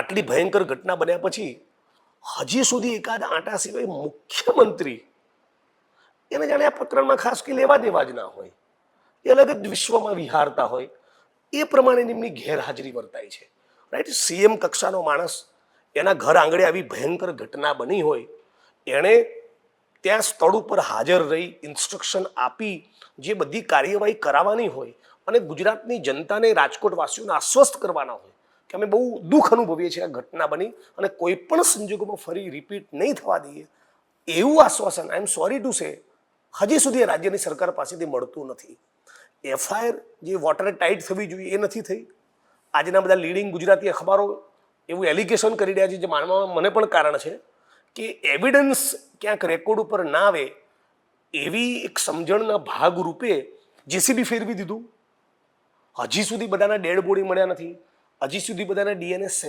આટલી ભયંકર ઘટના બન્યા પછી હજી સુધી એકાદ આંટા સિવાય મુખ્યમંત્રી એને જાણે આ પ્રકરણમાં ખાસ કે લેવા દેવા જ ના હોય, એ અલગ જ વિશ્વમાં વિહારતા હોય એ પ્રમાણે એમની ગેરહાજરી વર્તાય છે. રાઈટ, સીએમ કક્ષાનો માણસ, એના ઘર આંગણે આવી ભયંકર ઘટના બની હોય, એણે ત્યાં સ્થળ ઉપર હાજર રહી ઇન્સ્ટ્રક્શન આપી જે બધી કાર્યવાહી કરાવવાની હોય અને ગુજરાતની જનતાને, રાજકોટ વાસીઓને આશ્વસ્ત કરવાના હોય કે અમે બહુ દુઃખ અનુભવીએ છીએ આ ઘટના બની અને કોઈ પણ સંજોગોમાં ફરી રિપીટ નહીં થવા દઈએ, એવું આશ્વાસન આઈ એમ સોરી ટુ સે હજી સુધી રાજ્યની સરકાર પાસેથી મળતું નથી. એફઆઈઆર જે વોટર ટાઈટ થવી જોઈએ એ નથી થઈ. આજના બધા લીડિંગ ગુજરાતી અખબારો એવું એલિગેશન કરી રહ્યા છે જે માનવામાં મને પણ કારણ છે કે એવિડન્સ ક્યાંક રેકોર્ડ ઉપર ના આવે એવી એક સમજણના ભાગરૂપે જેસીબી ફેરવી દીધું. હજી સુધી બધાના ડેડ બોડી મળ્યા નથી, હજી સુધી બધાના ડીએનએ